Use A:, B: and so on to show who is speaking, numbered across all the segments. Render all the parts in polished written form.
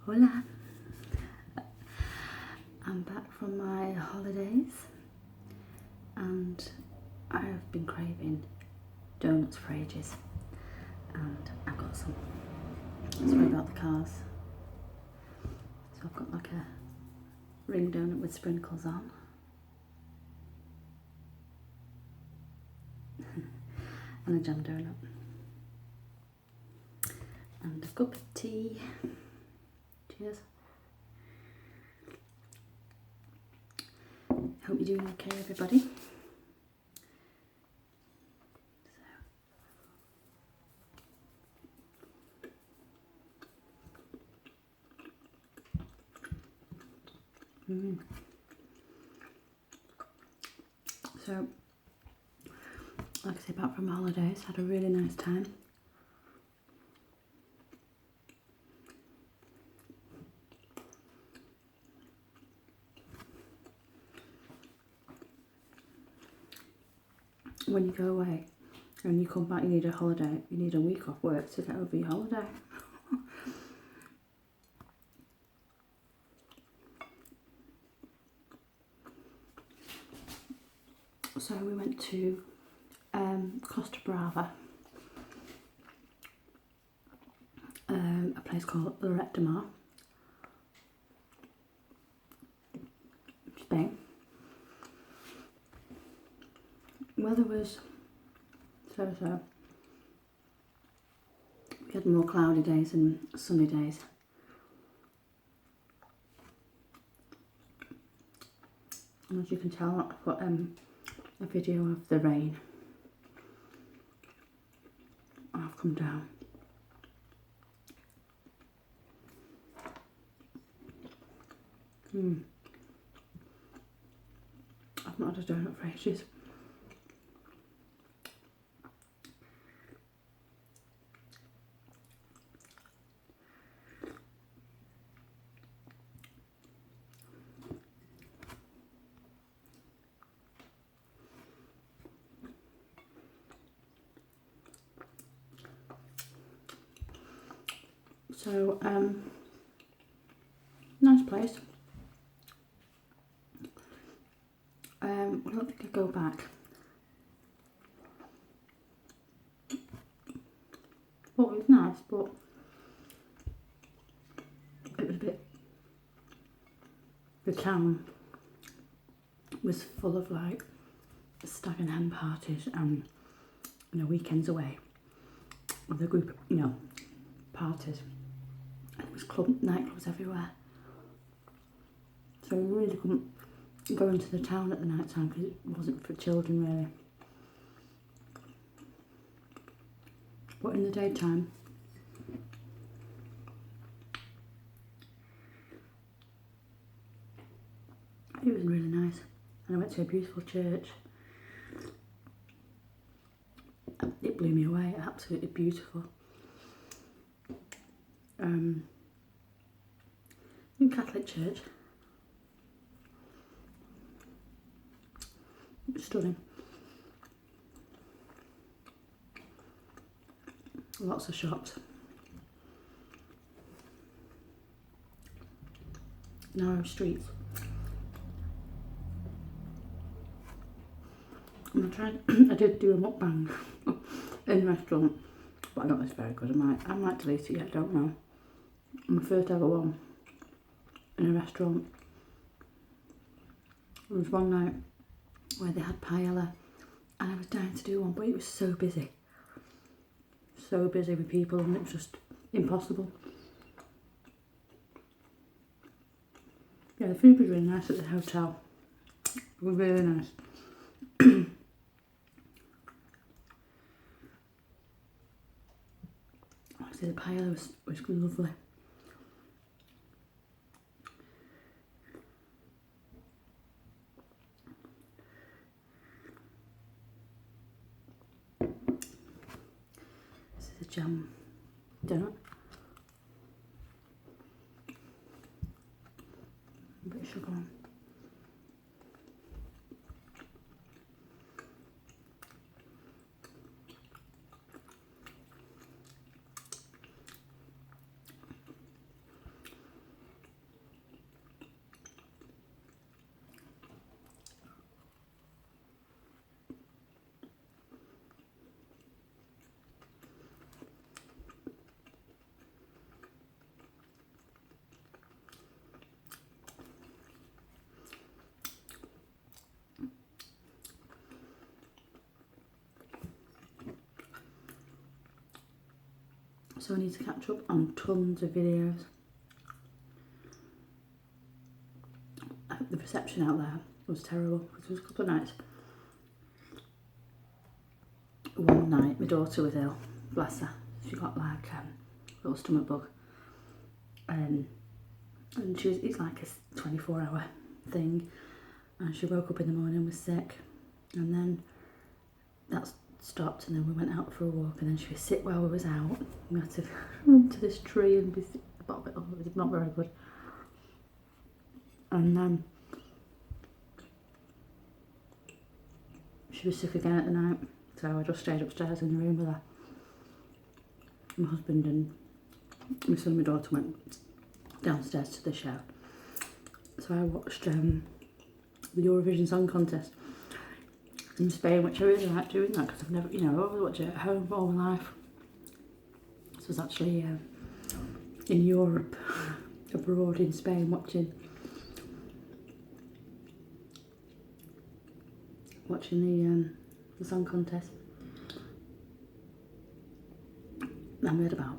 A: Hola! I'm back from my holidays and I've been craving donuts for ages and I've got some. Sorry about the cars. So I've got like a ring donut with sprinkles on and a jam donut and a cup of tea. Cheers. Hope you're doing okay, everybody. So, like I say, back from holidays, had a really nice time. When you go away and you come back, you need a holiday, you need a week off work to get over your holiday. So we went to Costa Brava, a place called Mar, Spain. Weather was so-so. We had more cloudy days and sunny days. And as you can tell, I've got a video of the rain. I've come down. I've not had a donut for ages. So, nice place. I don't think I'd go back. Well, it was nice, but it was a bit... The town was full of like stag and hen parties and, you know, weekends away with a group of, you know, parties. And it was nightclubs everywhere. So we really couldn't go into the town at the night time because it wasn't for children really. But in the daytime, it was really nice. And I went to a beautiful church. It blew me away, absolutely beautiful. In Catholic church. Stunning. Lots of shops. Narrow streets. I did do a mukbang in a restaurant, but I don't know if it's very good. I might delete it yet, I don't know. My first ever one in a restaurant. There was one night where they had paella and I was dying to do one, but it was so busy. So busy with people and it was just impossible. Yeah, the food was really nice at the hotel. It was really nice. Obviously the paella was lovely. This is a jam donut. A bit of sugar on. So I need to catch up on tons of videos. The reception out there was terrible because there was a couple of nights. One night my daughter was ill, bless her. She got like a little stomach bug. And it's like a 24-hour thing. And she woke up in the morning and was sick. And then that stopped, and then we went out for a walk, and then she was sick while we was out. We had to run to this tree and be sick about it. Oh, it was not very good. And then she was sick again at the night, so I just stayed upstairs in the room with her. My husband and my son and my daughter went downstairs to the show. So I watched the Eurovision Song Contest in Spain, which I really like doing that because I've never, I always watch it at home all my life. So I was actually in Europe, abroad in Spain, watching the song contest. And we had about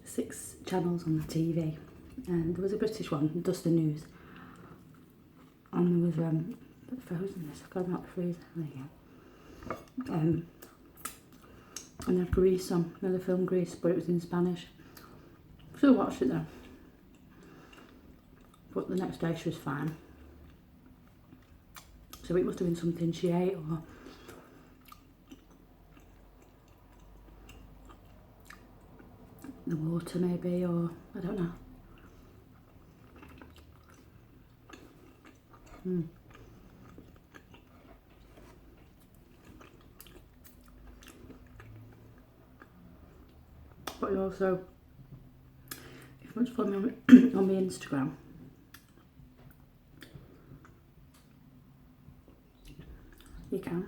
A: 6 channels on the TV, and there was a British one, Just the News, and there was Frozen. I got them out the freezer. There you go. And they had Grease on, another film, Grease, but it was in Spanish. Still watched it though. But the next day she was fine. So it must have been something she ate, or the water maybe, or I don't know. But you also, if you want to follow me on my Instagram, you can.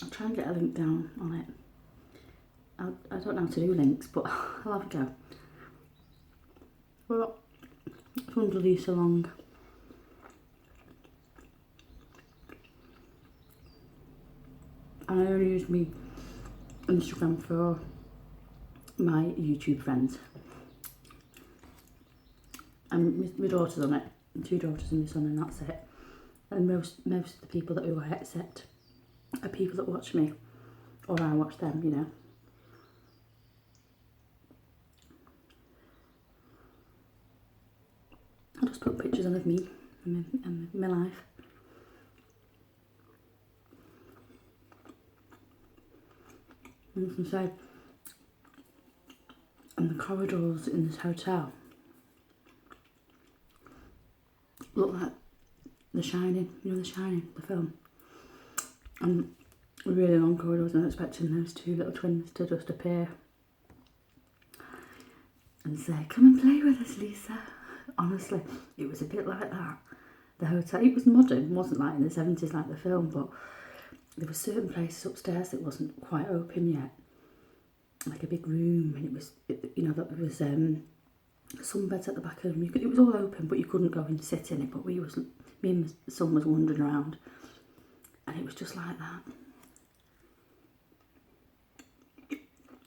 A: I'll try and get a link down on it. I don't know how to do links, but I'll have a go. Well, it's under Lisa Long. And I only use my Instagram for my YouTube friends. And my daughter's on it, 2 daughters and my son, and that's it. And most of the people that who I accept are people that watch me, or I watch them, you know. I just put pictures on of me and my life. And you can say, and the corridors in this hotel look like The Shining, you know The Shining, the film. And really long corridors, and I'm expecting those 2 little twins to just appear and say, "Come and play with us, Lisa." Honestly, it was a bit like that. The hotel, it was modern, it wasn't like in the 70s like the film, but there were certain places upstairs that wasn't quite open yet. Like a big room, and it was, there was sunbeds at the back of them. It was all open, but you couldn't go and sit in it. But me and my son was wandering around, and it was just like that.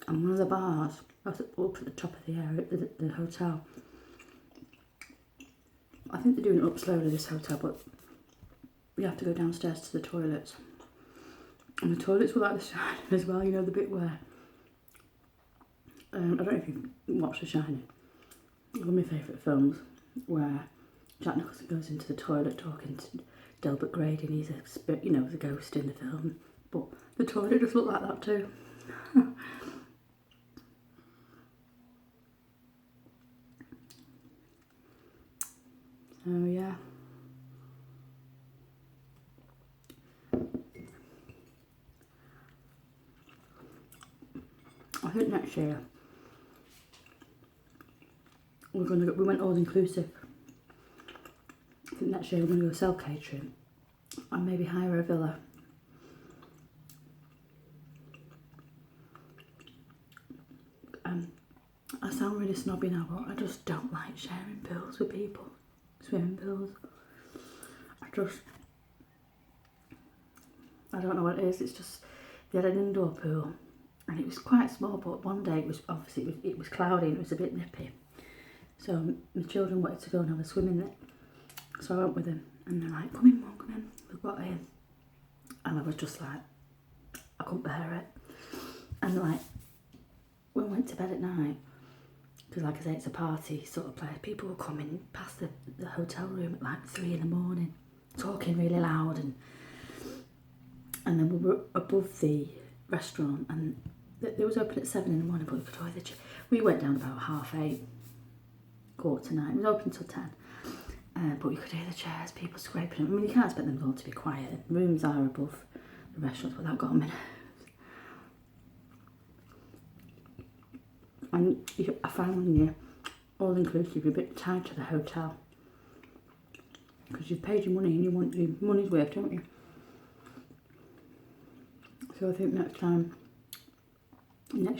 A: And one of the bars, I was up at the top of the area, the hotel. I think they're doing it up slowly, this hotel, but you have to go downstairs to the toilets. And the toilets were like The Shining as well, the bit where, I don't know if you've watched The Shining, one of my favourite films, where Jack Nicholson goes into the toilet talking to Delbert Grady, and he's a spirit, the ghost in the film. But the toilet just looked like that too. So yeah. I think next year we went all inclusive. I think next year we're going to go self-catering and maybe hire a villa. I sound really snobby now, but I just don't like sharing bills with people. Swimming pools. I don't know what it is. It's just they had an indoor pool, and it was quite small. But one day it was obviously it was cloudy and it was a bit nippy. So my children wanted to go and have a swim in it. So I went with them, and they're like, "Come in, Mum, come in." We got in, and I was just like, I couldn't bear it. And like, when we went to bed at night, because like I say, it's a party sort of place, people were coming past the hotel room at like 3 in the morning, talking really loud, and then we were above the restaurant, and it was open at 7 in the morning, but we could hear we went down about 8:30, 8:45. It was open till 10. But you could hear the chairs, people scraping. I mean, you can't expect them all to be quiet. Rooms are above the restaurants, but that got on my nerves. And I found when you're all inclusive, you're a bit tied to the hotel. Because you've paid your money and you want your money's worth, don't you? So I think next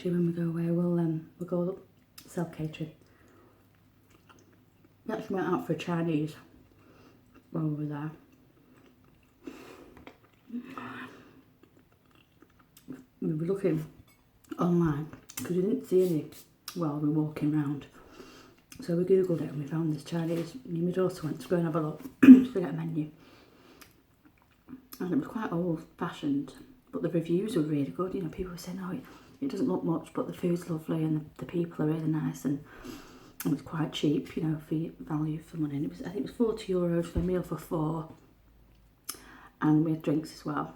A: year when we go away, we'll go self-catering. We actually went out for a Chinese while we were there. We were looking online because we didn't see any while we were walking around. So we googled it and we found this Chinese. My daughter went to go and have a look to get a menu. And it was quite old fashioned, but the reviews were really good. You know, people were saying, "Oh, it doesn't look much, but the food's lovely and the people are really nice, and it's quite cheap, you know, for value for money." And I think it was €40 for a meal for 4, and we had drinks as well,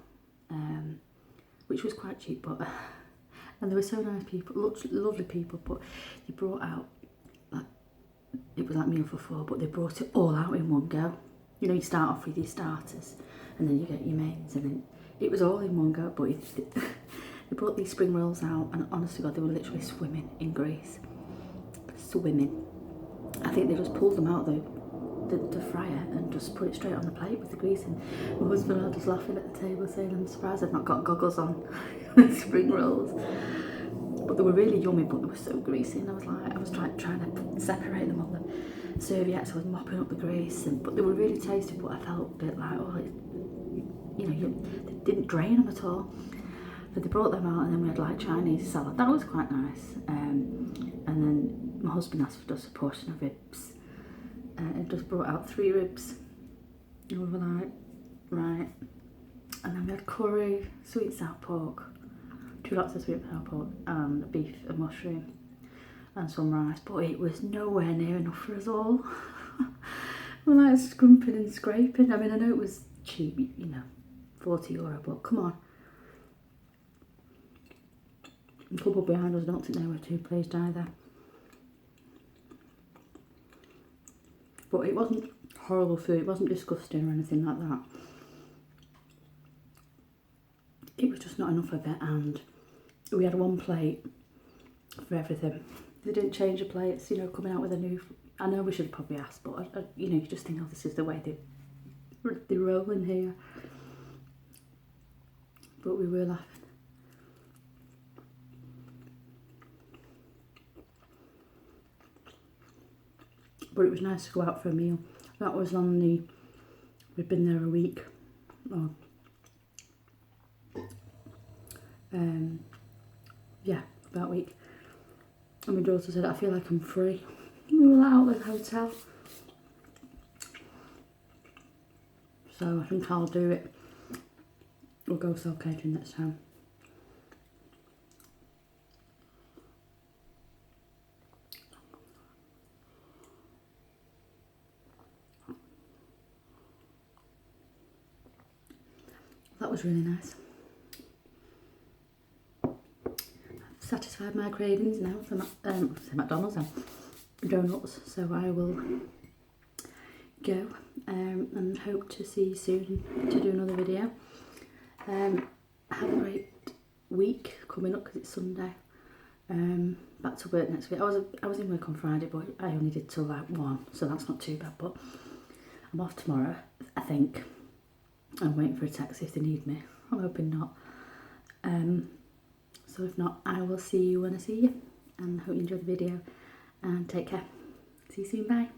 A: which was quite cheap. But and they were so nice people, lovely people. But they brought out, like, it was like meal for 4, but they brought it all out in one go. You know, you start off with your starters, and then you get your mains, and then it was all in one go. But they brought these spring rolls out, and honest to God, they were literally swimming in grease. Swimming. I think they just pulled them out the fryer and just put it straight on the plate with the grease. And my husband and I just laughing at the table saying, "I'm surprised I've not got goggles on with spring rolls." But they were really yummy, but they were so greasy, and I was trying to separate them on the serviettes. I was mopping up the grease, but they were really tasty. But I felt a bit like, they didn't drain them at all. But they brought them out, and then we had like Chinese salad. That was quite nice. And then my husband asked for just a portion of ribs. It just brought out 3 ribs. And we were like, right. And then we had curry, sweet sour pork, 2 lots of sweet sour pork, and beef and mushroom, and some rice. But it was nowhere near enough for us all. We're like scrumping and scraping. I mean, I know it was cheap, you know, €40, but come on. The couple behind us, I don't think they were too pleased either. But it wasn't horrible food, it wasn't disgusting or anything like that. It was just not enough of it, and we had 1 plate for everything. They didn't change the plates, you know, coming out with a new... I know we should probably ask, but, you know, you just think, oh, this is the way they roll in here. But we were laughing. But it was nice to go out for a meal. That was we'd been there a week. About a week. And my daughter said, "I feel like I'm free." We were out of the hotel. So I think I'll do it. We'll go self-catering next time. That was really nice. I've satisfied my cravings now for McDonald's and donuts, so I will go and hope to see you soon to do another video. Have a great week coming up because it's Sunday. Back to work next week. I was in work on Friday, but I only did till like 1, so that's not too bad. But I'm off tomorrow, I think. I'm waiting for a taxi if they need me. I'm hoping not. So if not, I will see you when I see you, and hope you enjoy the video, and take care. See you soon, bye.